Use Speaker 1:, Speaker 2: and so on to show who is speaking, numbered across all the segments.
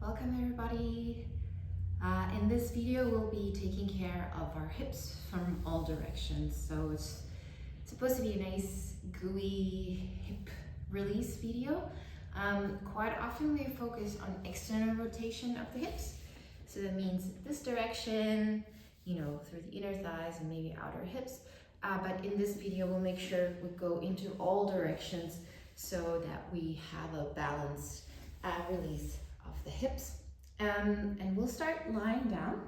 Speaker 1: Welcome everybody. In this video we'll be taking care of our hips from all directions. So it's supposed to be a nice gooey hip release video. Quite often we focus on external rotation of the hips. So that means this direction, through the inner thighs and maybe outer hips. But in this video we'll make sure we go into all directions so that we have a balanced release of the hips. And we'll start lying down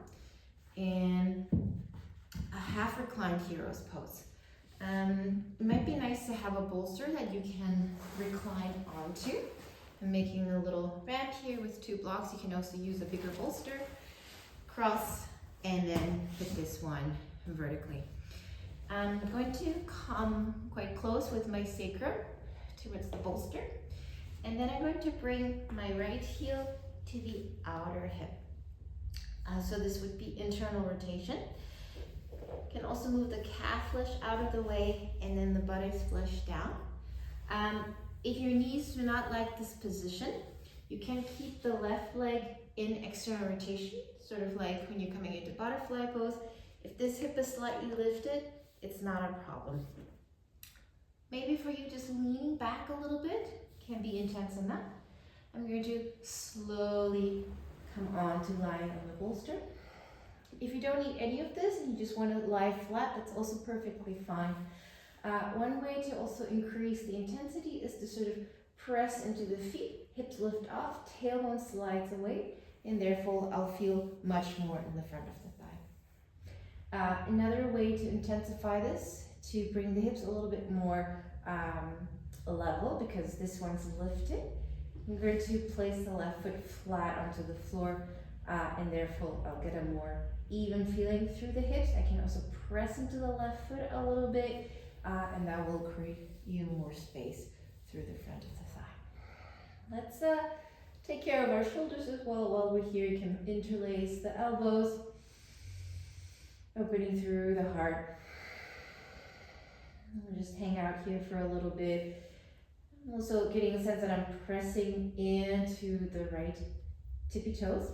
Speaker 1: in a half reclined hero's pose. It might be nice to have a bolster that you can recline onto. I'm making a little ramp here with 2 blocks. You can also use a bigger bolster, cross, and then hit this one vertically. I'm going to come quite close with my sacrum towards the bolster. And then I'm going to bring my right heel to the outer hip. So this would be internal rotation. You can also move the calf flesh out of the way and then the buttocks flesh down. If your knees do not like this position, you can keep the left leg in external rotation, sort of like when you're coming into butterfly pose. If this hip is slightly lifted, it's not a problem. Maybe for you just leaning back a little bit can be intense enough. I'm going to slowly come on to lying on the bolster. If you don't need any of this and you just want to lie flat, that's also perfectly fine. One way to also increase the intensity is to sort of press into the feet, hips lift off, tailbone slides away, and therefore I'll feel much more in the front of the thigh. Another way to intensify this, to bring the hips a little bit more level, because this one's lifted. I'm going to place the left foot flat onto the floor, and therefore I'll get a more even feeling through the hips. I can also press into the left foot a little bit, and that will create even more space through the front of the thigh. Let's take care of our shoulders as well. While we're here, you can interlace the elbows, opening through the heart. We'll just hang out here for a little bit. I'm also getting a sense that I'm pressing into the right tippy toes,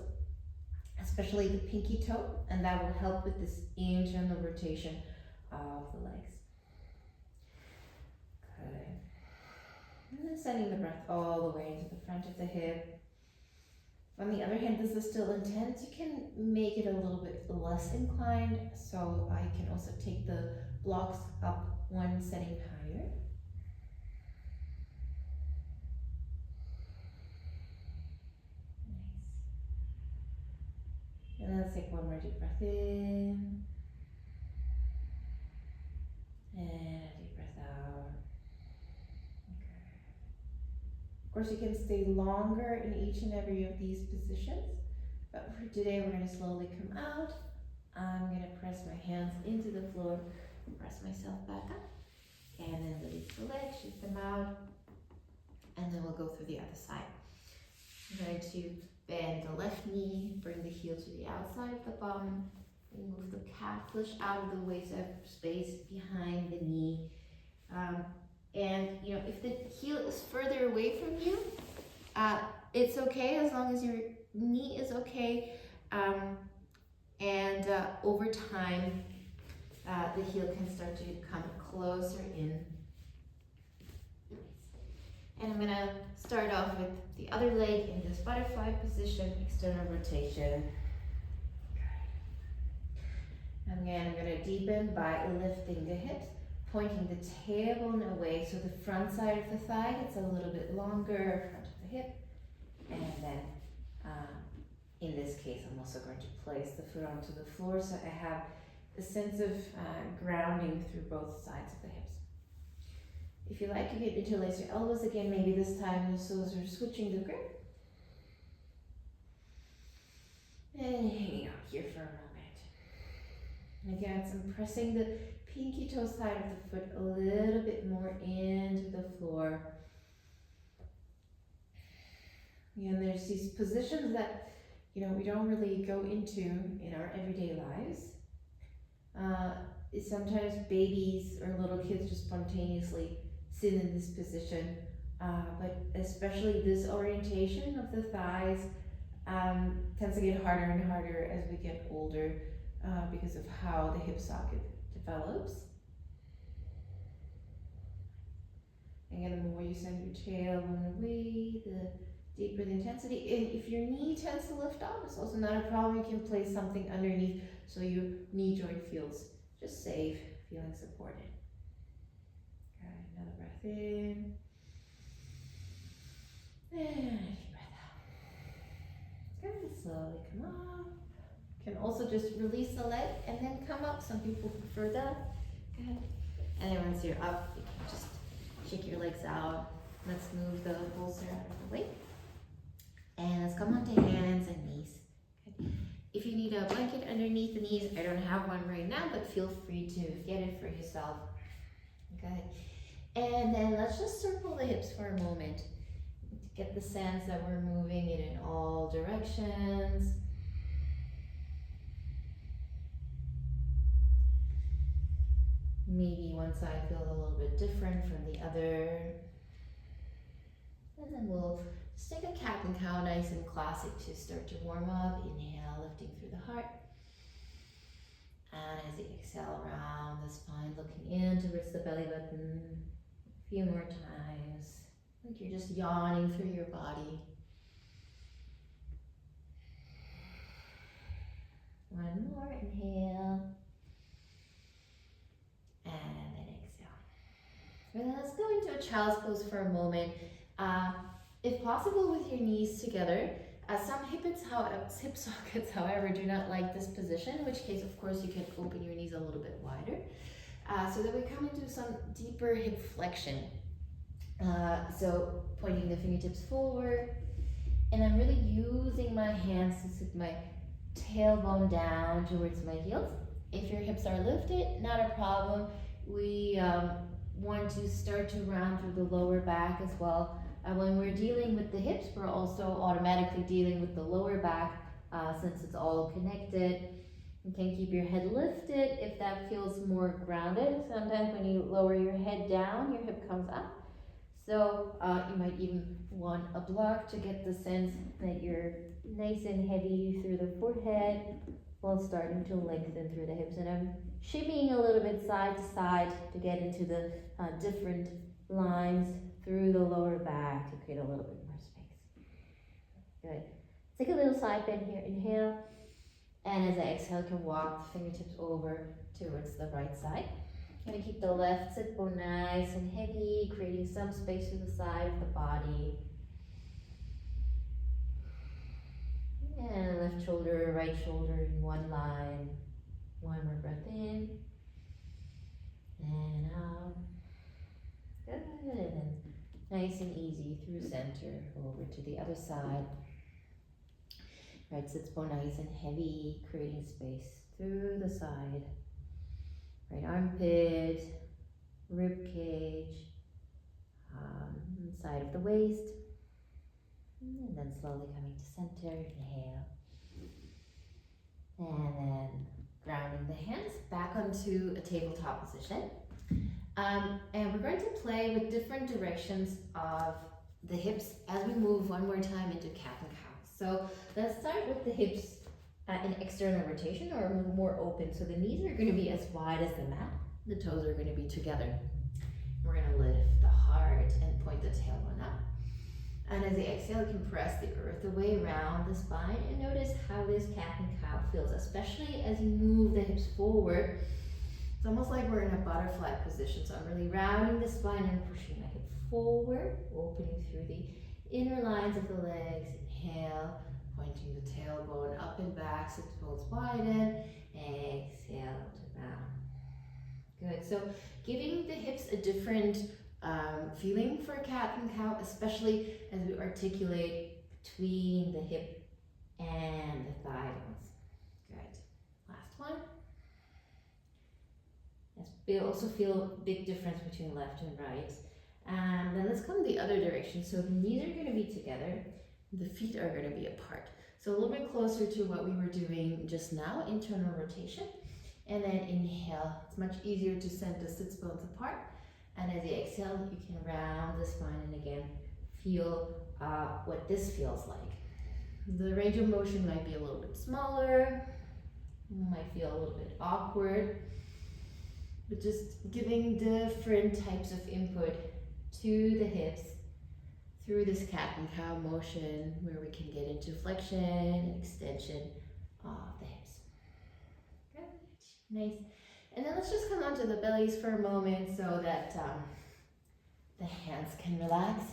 Speaker 1: especially the pinky toe, and that will help with this internal rotation of the legs. Good. And then sending the breath all the way into the front of the hip. On the other hand, this is still intense. You can make it a little bit less inclined, so I can also take the blocks up one setting higher. Nice. And let's take one more deep breath in. And a deep breath out. Okay. Of course, you can stay longer in each and every of these positions, but for today, we're going to slowly come out. I'm going to press my hands into the floor, press myself back up, and then release the legs, shift them out, and then we'll go through the other side. I'm going to bend the left knee, bring the heel to the outside of the bum, and move the calf flesh out of the way so I have space behind the knee. And if the heel is further away from you, it's okay as long as your knee is okay. And over time, the heel can start to come closer in. And I'm going to start off with the other leg in this butterfly position, external rotation. Again, I'm going to deepen by lifting the hips, pointing the tailbone away so the front side of the thigh gets a little bit longer, front of the hip. And then in this case, I'm also going to place the foot onto the floor so I have a sense of grounding through both sides of the hips. If you like, you can interlace your elbows again, maybe this time so you're switching the grip. And hanging out here for a moment. And again, so I'm pressing the pinky toe side of the foot a little bit more into the floor. And there's these positions that we don't really go into in our everyday lives. Sometimes babies or little kids just spontaneously sit in this position, but especially this orientation of the thighs tends to get harder and harder as we get older because of how the hip socket develops. Again, the more you send your tailbone away, the deeper the intensity. And if your knee tends to lift up, it's also not a problem. You can place something underneath so your knee joint feels just safe, feeling supported. Okay, another breath in. And a deep breath out. Good, slowly come up. You can also just release the leg and then come up. Some people prefer that. Good. And then once you're up, you can just shake your legs out. Let's move the bolster out of the way. And let's come onto hands and knees. Okay. If you need a blanket underneath the knees, I don't have one right now, but feel free to get it for yourself. Okay. And then let's just circle the hips for a moment. Get the sense that we're moving it in all directions. Maybe one side feels a little bit different from the other. And then we'll just take a cat and cow, nice and classic to start to warm up. Inhale, lifting through the heart. And as you exhale, around the spine, looking in towards the belly button. A few more times. Like you're just yawning through your body. One more, inhale. And then exhale. And then let's go into a child's pose for a moment. If possible, with your knees together. Some hip sockets, however, do not like this position, in which case, of course, you can open your knees a little bit wider. So that we come into some deeper hip flexion. So pointing the fingertips forward, and I'm really using my hands to sit my tailbone down towards my heels. If your hips are lifted, not a problem. We want to start to round through the lower back as well. When we're dealing with the hips, we're also automatically dealing with the lower back since it's all connected. You can keep your head lifted if that feels more grounded. Sometimes when you lower your head down, your hip comes up. So you might even want a block to get the sense that you're nice and heavy through the forehead while starting to lengthen through the hips. And I'm shimmying a little bit side to side to get into the different lines through the lower back to create a little bit more space. Good. Take a little side bend here. Inhale. And as I exhale, you can walk the fingertips over towards the right side. Gonna keep the left sit bone nice and heavy, creating some space to the side of the body. And left shoulder, right shoulder in one line. One more breath in. And out. Good. And then nice and easy through center, over to the other side. Right sits bone nice and heavy, creating space through the side. Right armpit, rib cage, side of the waist. And then slowly coming to center, inhale. And then grounding the hands back onto a tabletop position. And we're going to play with different directions of the hips as we move one more time into cat and cow. So let's start with the hips in external rotation or more open. So the knees are going to be as wide as the mat. The toes are going to be together. We're going to lift the heart and point the tailbone up. And as you exhale, you can press the earth away around the spine and notice how this cat and cow feels, especially as you move the hips forward. It's almost like we're in a butterfly position. So I'm really rounding the spine and pushing my hip forward, opening through the inner lines of the legs. Inhale, pointing the tailbone up and back, sits bones widen. Exhale to bow. Good. So giving the hips a different feeling for cat and cow, especially as we articulate between the hip and the thigh bones. Good. Last one. Yes, we also feel a big difference between left and right. And then let's come the other direction. So the knees are going to be together, the feet are going to be apart. So a little bit closer to what we were doing just now, internal rotation. And then inhale. It's much easier to send the sits bones apart. And as you exhale, you can round the spine and again, feel what this feels like. The range of motion might be a little bit smaller, might feel a little bit awkward, but just giving different types of input to the hips through this cat and cow motion, where we can get into flexion and extension of the hips. Good, nice. And then let's just come onto the bellies for a moment so that the hands can relax.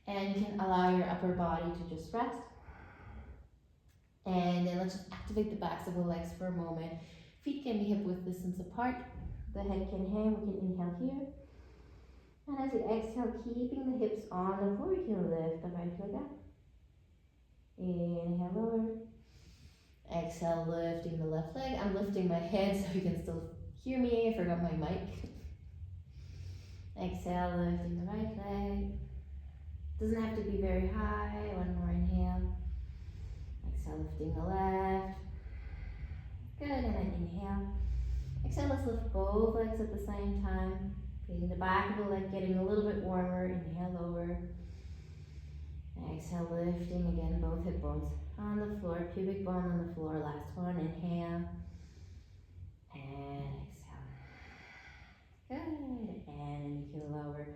Speaker 1: And you can allow your upper body to just rest. And then let's just activate the backs of the legs for a moment. Feet can be hip width distance apart. The head can hang, we can inhale here. And as you exhale, keeping the hips on the floor, you can lift the right leg up. Inhale lower. Exhale, lifting the left leg. I'm lifting my head so you can still hear me. I forgot my mic. Exhale, lifting the right leg. Doesn't have to be very high. One more inhale. Exhale, lifting the left. Good, and then inhale. Exhale, let's lift both legs at the same time. Feeling the back of the leg getting a little bit warmer. Inhale, lower. Exhale, lifting again, both hip bones on the floor, pubic bone on the floor. Last one, inhale. And exhale. Good, and you can lower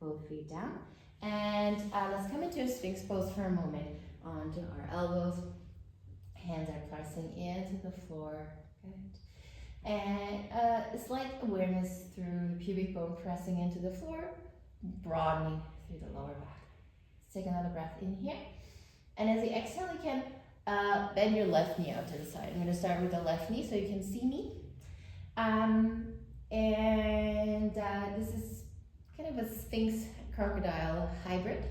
Speaker 1: both feet down. And let's come into a Sphinx pose for a moment. Onto our elbows. Hands are pressing into the floor. Good. And a slight awareness through the pubic bone pressing into the floor, broadening through the lower back. Let's take another breath in here. And as you exhale, you can bend your left knee out to the side. I'm going to start with the left knee so you can see me. This is kind of a Sphinx crocodile hybrid.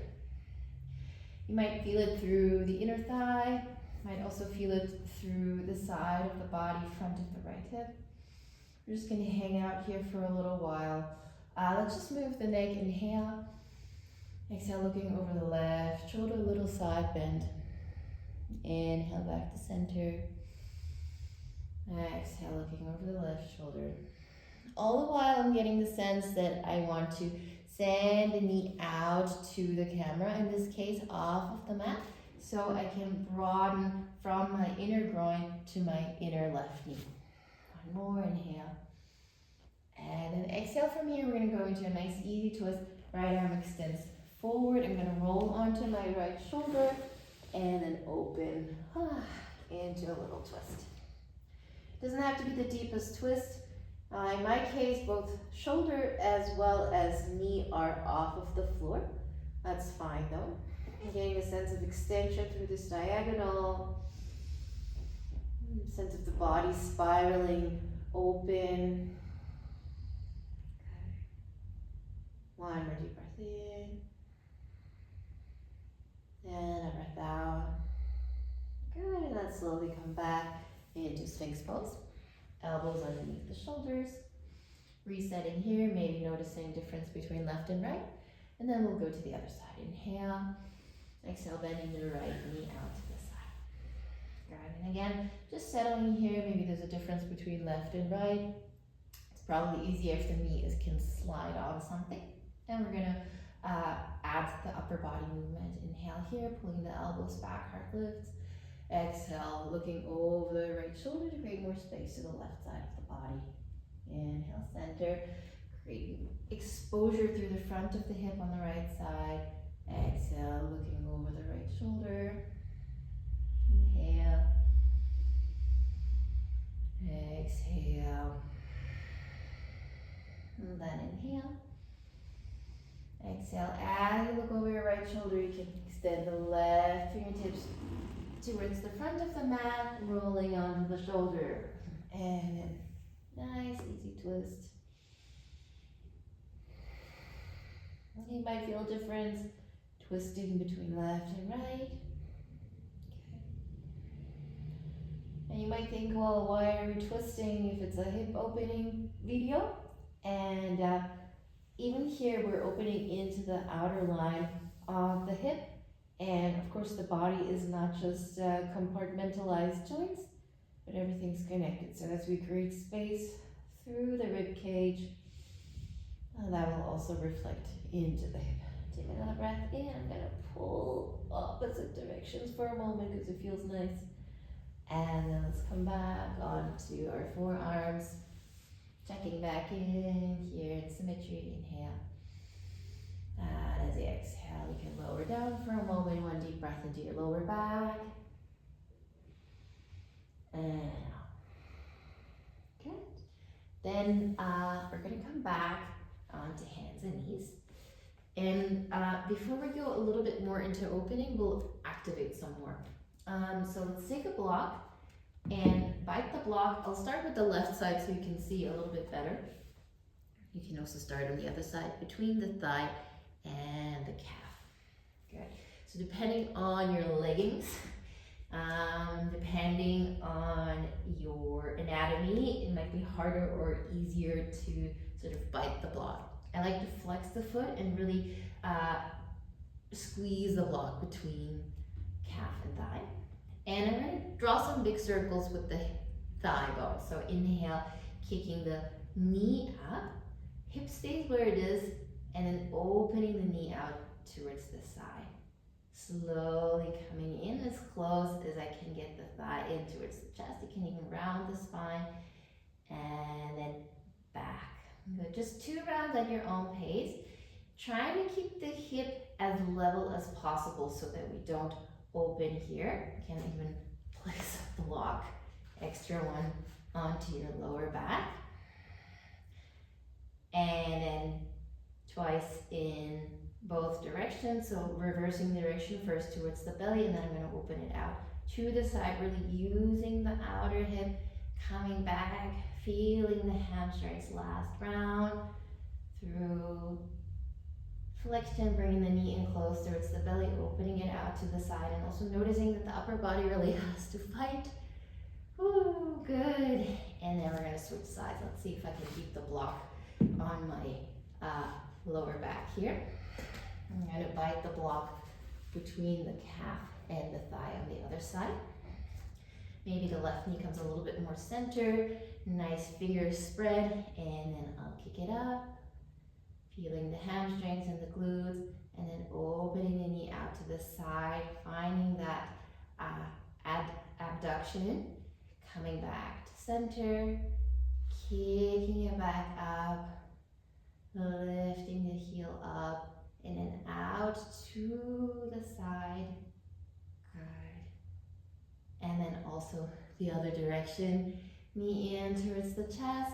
Speaker 1: You might feel it through the inner thigh, might also feel it through the side of the body, front of the right hip. We're just going to hang out here for a little while. Let's just move the neck, inhale. Exhale, looking over the left shoulder, a little side bend. Inhale, back to center. Exhale, looking over the left shoulder. All the while, I'm getting the sense that I want to send the knee out to the camera, in this case off of the mat, so I can broaden from my inner groin to my inner left knee. One more, inhale. And then exhale from here, we're going to go into a nice easy twist. Right arm extends forward. I'm going to roll onto my right shoulder and then open into a little twist. Doesn't have to be the deepest twist. In my case, both shoulder as well as knee are off of the floor. That's fine though. I'm getting a sense of extension through this diagonal. Sense of the body spiraling open. One more deep breath in. And a breath out. Good, and then slowly come back into Sphinx pose. Elbows underneath the shoulders. Resetting here, maybe noticing difference between left and right. And then we'll go to the other side. Inhale. Exhale, bending the right knee out to the side. Good, and again, just settling here. Maybe there's a difference between left and right. It's probably easier if the knee can slide on something. And we're gonna add the upper body movement. Inhale here, pulling the elbows back, heart lifts. Exhale, looking over the right shoulder to create more space to the left side of the body. Inhale, center. Create exposure through the front of the hip on the right side. Exhale, looking over the right shoulder. Inhale. Exhale. And then inhale. Exhale. As you look over your right shoulder, you can extend the left fingertips towards the front of the mat, rolling onto the shoulder. And then nice, easy twist. You might feel a difference twisting between left and right. Okay. And you might think, well, why are we twisting if it's a hip opening video? And even here, we're opening into the outer line of the hip. And of course, the body is not just compartmentalized joints, but everything's connected. So as we create space through the rib cage, that will also reflect into the hip. Take another breath in. I'm going to pull up opposite directions for a moment because it feels nice. And then let's come back onto our forearms. Checking back in here in symmetry. Inhale. And as you exhale, you can lower down for a moment. One deep breath into your lower back. And out. Good. Then we're going to come back onto hands and knees. And before we go a little bit more into opening, we'll activate some more. So let's take a block and bite the block. I'll start with the left side so you can see a little bit better. You can also start on the other side, between the thigh and the calf. Good. So depending on your leggings, depending on your anatomy, it might be harder or easier to sort of bite the block. I like to flex the foot and really squeeze the block between calf and thigh. And I'm going to draw some big circles with the thigh bone. So inhale, kicking the knee up, hip stays where it is, and then opening the knee out towards the side. Slowly coming in as close as I can get the thigh in towards the chest. You can even round the spine, and then back. Good. Just 2 rounds at your own pace. Try to keep the hip as level as possible so that we don't open here. You can even place a block, extra one onto your lower back. And then twice in both directions. So reversing the direction first towards the belly, and then I'm going to open it out to the side, really using the outer hip, coming back, feeling the hamstrings last round through flexion, bringing the knee in close towards the belly, opening it out to the side, and also noticing that the upper body really has to fight. Ooh, good. And then we're going to switch sides. Let's see if I can keep the block on my lower back here. I'm going to bite the block between the calf and the thigh on the other side. Maybe the left knee comes a little bit more centered. Nice fingers spread, and then I'll kick it up. Feeling the hamstrings and the glutes, and then opening the knee out to the side, finding that abduction, coming back to center, kicking it back up, lifting the heel up, and then out to the side. Good. And then also the other direction, knee in towards the chest,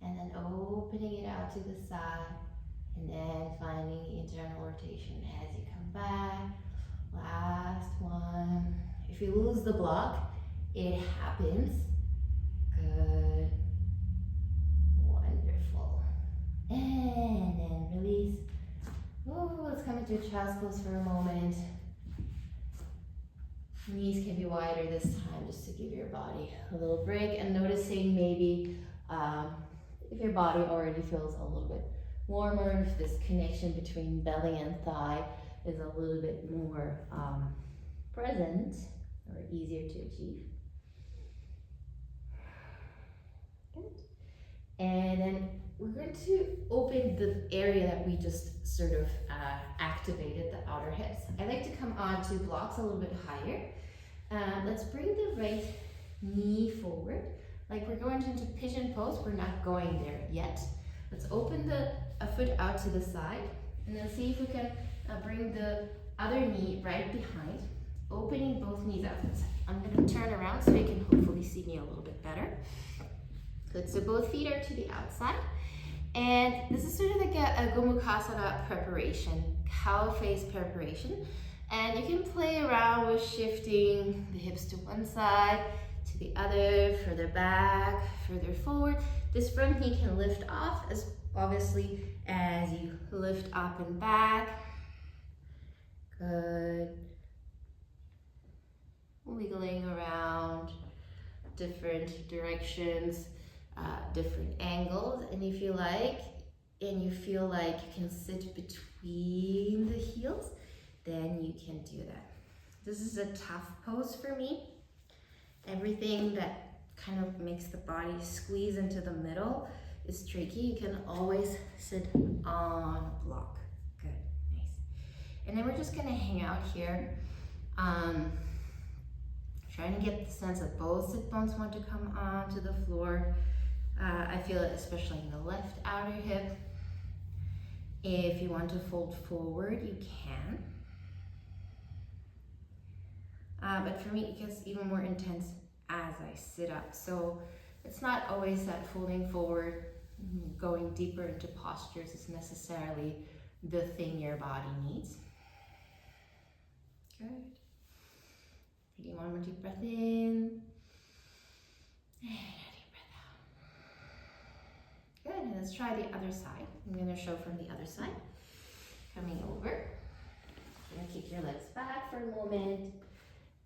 Speaker 1: and then opening it out to the side, and then finding the internal rotation as you come back. Last one. If you lose the block, it happens. Good. Wonderful. And then release. Ooh, let's come into child's pose for a moment. Knees can be wider this time, just to give your body a little break, and noticing maybe if your body already feels a little bit warmer, if this connection between belly and thigh is a little bit more present or easier to achieve. Good. And then we're going to open the area that we just sort of activated, the outer hips. I like to come onto blocks a little bit higher. Let's bring the right knee forward. Like we're going into pigeon pose, we're not going there yet. Let's open a foot out to the side, and then see if we can bring the other knee right behind, opening both knees out to the side. I'm going to turn around so you can hopefully see me a little bit better. Good, so both feet are to the outside. And this is sort of like a Gomukhasana preparation, cow face preparation. And you can play around with shifting the hips to one side, to the other, further back, further forward. This front knee can lift off as obviously as you lift up and back. Good. Wiggling around different directions, different angles. And if you like, and you feel like you can sit between the heels, then you can do that. This is a tough pose for me. Everything that kind of makes the body squeeze into the middle is tricky. You can always sit on a block. Good, nice. And then we're just gonna hang out here. Trying to get the sense that both sit bones want to come onto the floor. I feel it especially in the left outer hip. If you want to fold forward, you can. But for me, it gets even more intense as I sit up. So it's not always that folding forward, going deeper into postures is necessarily the thing your body needs. Good. Taking one more deep breath in. And a deep breath out. Good, and let's try the other side. I'm gonna show from the other side. Coming over. You're gonna kick your legs back for a moment.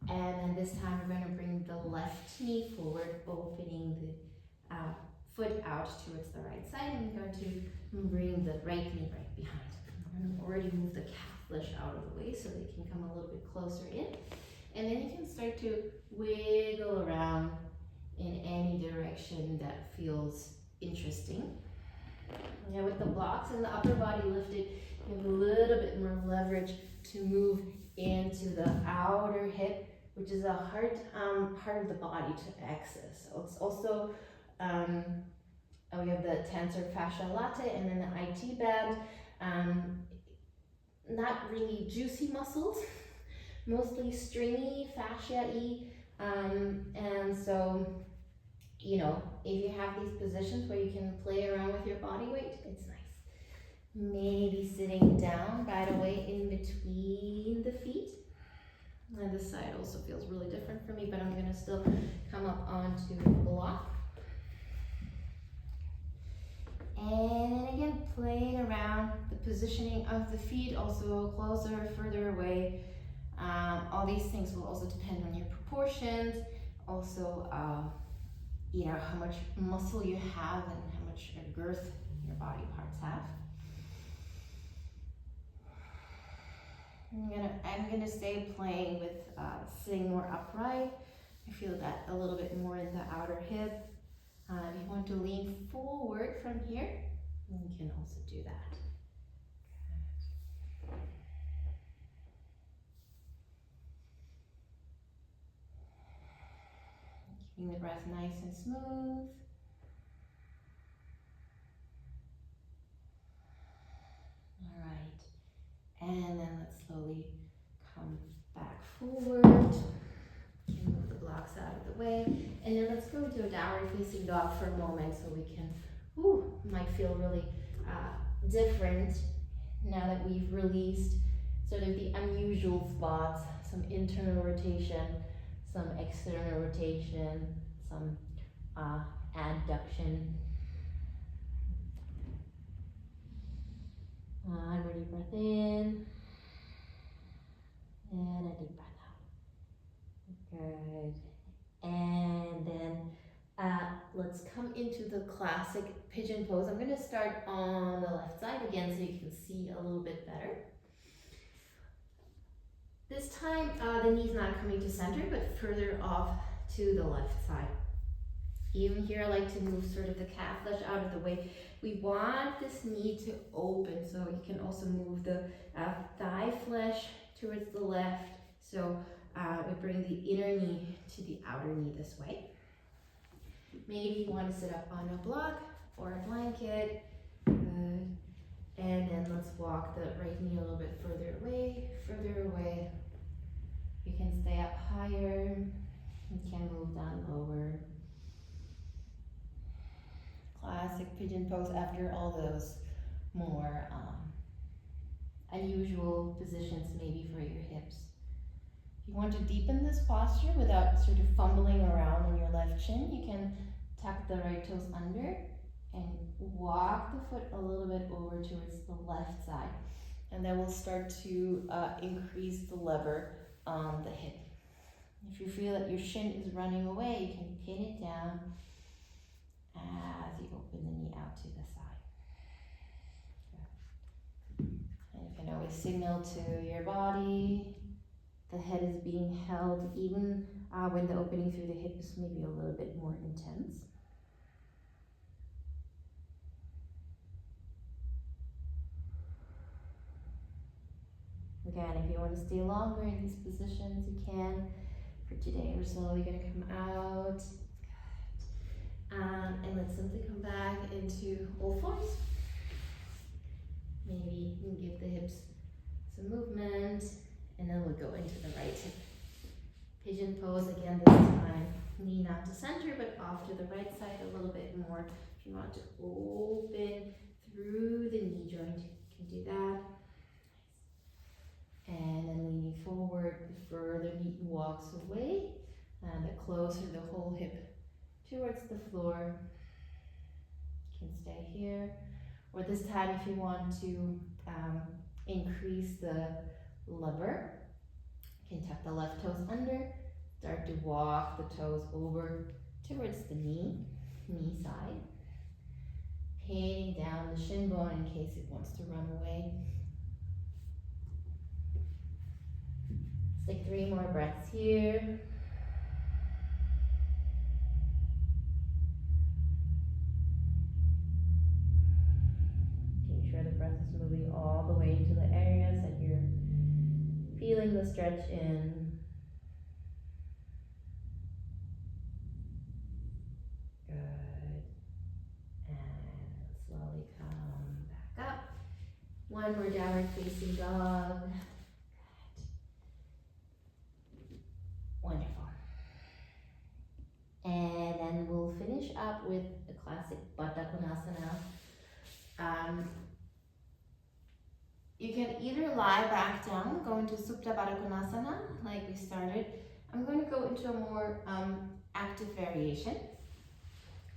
Speaker 1: And then this time we're gonna bring the left knee forward, opening the foot out towards the right side. And I'm going to bring the right knee right behind. I'm gonna already move the calf flesh out of the way so they can come a little bit closer in. And then you can start to wiggle around in any direction that feels interesting. Now with the blocks and the upper body lifted, you have a little bit more leverage to move into the outer hip, which is a hard part of the body to access. So it's also, we have the tensor fascia latae and then the IT band. Not really juicy muscles, mostly stringy, fascia-y, and so, you know, if you have these positions where you can play around with your body weight, it's nice. Maybe sitting down right away in between the feet. And this side also feels really different for me, but I'm gonna still come up onto the block. And then again, playing around the positioning of the feet, also closer, further away. All these things will also depend on your proportions, also, you know, how much muscle you have and how much girth your body parts have. I'm gonna stay playing with sitting more upright. I feel that a little bit more in the outer hip. If you want to lean forward from here, you can also do that. Keeping the breath nice and smooth. All right, and then let's slowly come back forward. Move the blocks out of the way, and then let's go into a downward facing dog for a moment so we can, might feel really different now that we've released sort of the unusual spots, some internal rotation, some external rotation, some adduction. One more deep breath in, and a deep breath out. Good. And then let's come into the classic pigeon pose. I'm going to start on the left side again so you can see a little bit better. This time the knee's not coming to center but further off to the left side. Even here I like to move sort of the calf flesh out of the way. We want this knee to open, so you can also move the thigh flesh towards the left. So we bring the inner knee to the outer knee this way. Maybe you want to sit up on a block or a blanket. Good. And then let's walk the right knee a little bit further away, further away. You can stay up higher. You can move down lower. Classic pigeon pose after all those more unusual positions maybe for your hips. If you want to deepen this posture without sort of fumbling around on your left shin, you can tuck the right toes under and walk the foot a little bit over towards the left side. And then we'll start to increase the lever on the hip. If you feel that your shin is running away, you can pin it down as you open the knee out to the side. And you can always signal to your body the head is being held even when the opening through the hip is maybe a little bit more intense. Again, if you want to stay longer in these positions, you can. For today or so, you're gonna come out. And let's simply come back into all fours. Maybe you can give the hips some movement, and then we'll go into the right hip. Pigeon pose again this time. Knee not to center, but off to the right side a little bit more. If you want to open through the knee joint, you can do that. And then leaning forward, the further knee walks away, and the closer the whole hip towards the floor. You can stay here. Or this time, if you want to increase the lever, you can tuck the left toes under, start to walk the toes over towards the knee side, pinning down the shin bone in case it wants to run away. Let's take 3 more breaths here. Making sure the breath is moving all the way into the areas that you're feeling the stretch in. Good. And slowly come back up. One more downward facing dog. Good. Wonderful. And then we'll finish up with the classic Baddha Konasana. You can either lie back down, go into Supta Baddha Konasana, like we started. I'm going to go into a more active variation.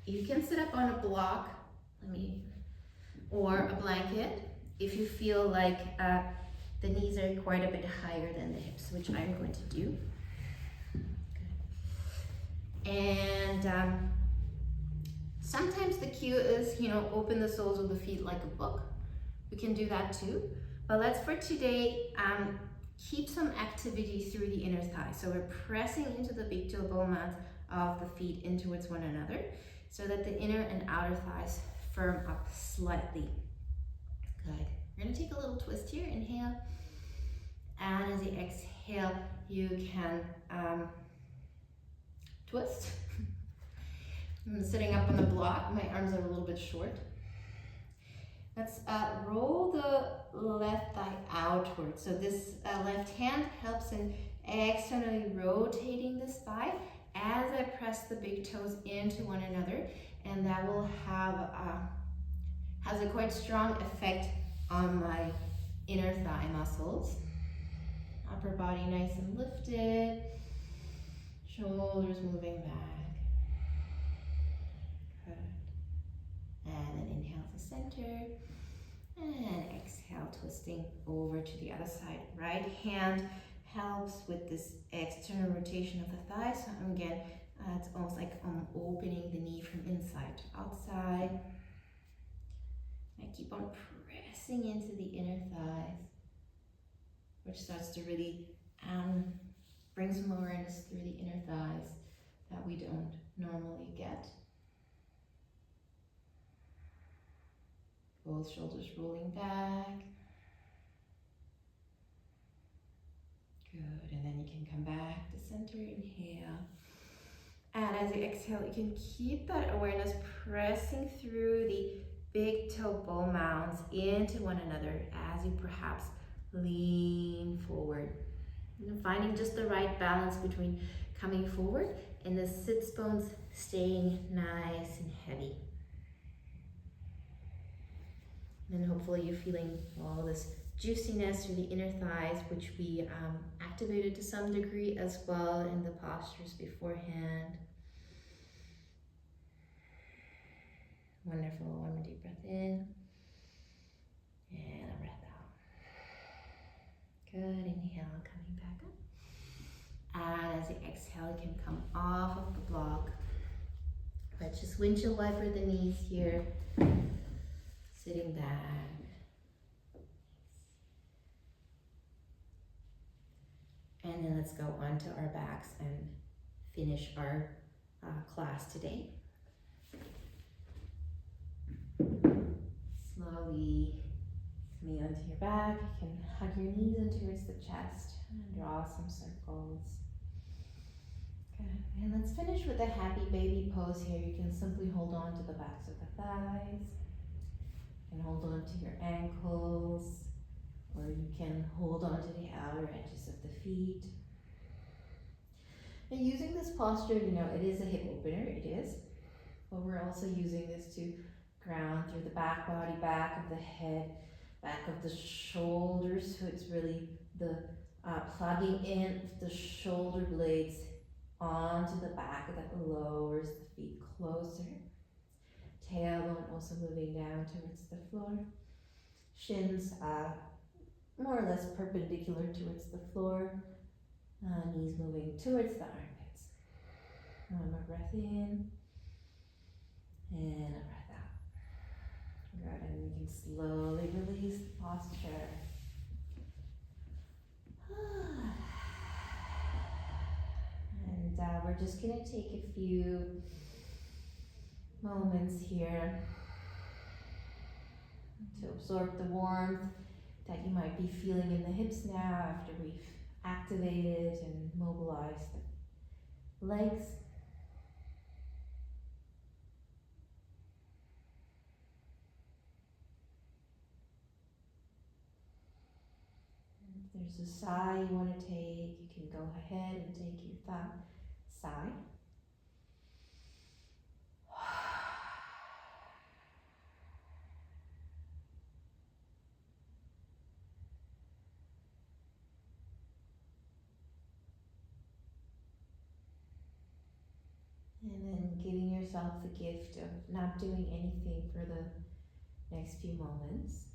Speaker 1: You can sit up on a block, or a blanket, if you feel like the knees are quite a bit higher than the hips, which I'm going to do. And sometimes the cue is, open the soles of the feet like a book. We can do that too. But let's, for today, keep some activity through the inner thigh. So we're pressing into the big toe bone mats of the feet in towards one another so that the inner and outer thighs firm up slightly. Good. We're going to take a little twist here. Inhale. And as you exhale, you can twist. I'm sitting up on the block. My arms are a little bit short. Let's roll the left thigh outward. So this left hand helps in externally rotating this thigh as I press the big toes into one another, and that will have has a quite strong effect on my inner thigh muscles. Upper body nice and lifted, shoulders moving back. Good. And then inhale to center. And exhale, twisting over to the other side. Right hand helps with this external rotation of the thigh. So again, it's almost like I'm opening the knee from inside to outside. I keep on pressing into the inner thighs, which starts to really bring some awareness through the inner thighs that we don't normally get. Both shoulders rolling back. Good, and then you can come back to center, inhale. And as you exhale, you can keep that awareness pressing through the big toe bone mounds into one another as you perhaps lean forward. And finding just the right balance between coming forward and the sits bones staying nice and heavy. And hopefully you're feeling all this juiciness through the inner thighs, which we activated to some degree as well in the postures beforehand. Wonderful. One more deep breath in. And a breath out. Good. Inhale, coming back up. And as you exhale, you can come off of the block. But just windshield wiper the knees here. Sitting back. And then let's go on to our backs and finish our class today. Slowly Knee onto your back. You can hug your knees in towards the chest and draw some circles. Good. And let's finish with a happy baby pose here. You can simply hold on to the backs of the thighs. You can hold on to your ankles, or you can hold on to the outer edges of the feet. And using this posture, you know, it is a hip opener, it is, but we're also using this to ground through the back body, back of the head, back of the shoulders. So it's really the plugging in the shoulder blades onto the back that lowers the feet closer. Tailbone also moving down towards the floor. Shins more or less perpendicular towards the floor. Knees moving towards the armpits. One more breath in and a breath out. Good, and you can slowly release the posture. And we're just going to take a few moments here to absorb the warmth that you might be feeling in the hips now after we've activated and mobilized the legs. If there's a sigh you want to take, you can go ahead and take your sigh. And then giving yourself the gift of not doing anything for the next few moments.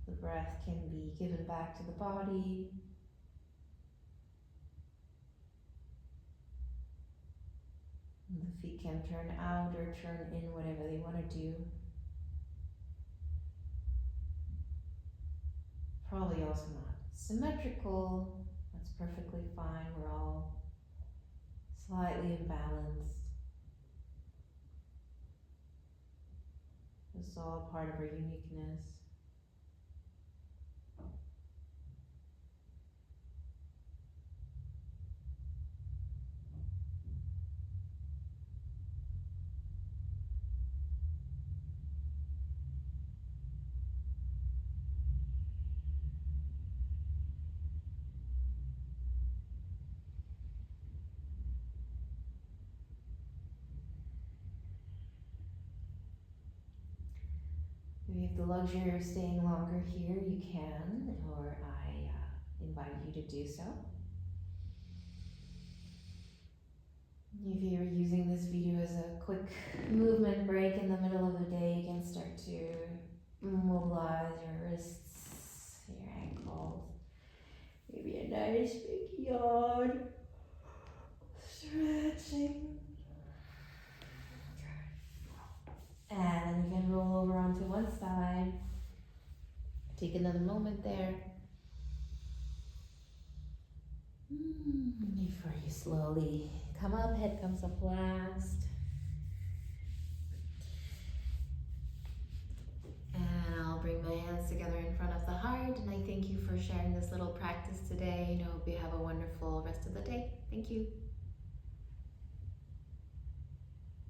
Speaker 1: The breath can be given back to the body. And the feet can turn out or turn in, whatever they want to do. Probably also not symmetrical. That's perfectly fine. We're all slightly imbalanced. It's all part of our uniqueness. If you have the luxury of staying longer here, you can, or I invite you to do so. If you're using this video as a quick movement break in the middle of the day, you can start to mobilize your wrists, your ankles. Maybe a nice big yawn. Stretching. And you can roll over onto one side. Take another moment there. Before you slowly come up, head comes up last. And I'll bring my hands together in front of the heart. And I thank you for sharing this little practice today. I hope you have a wonderful rest of the day. Thank you.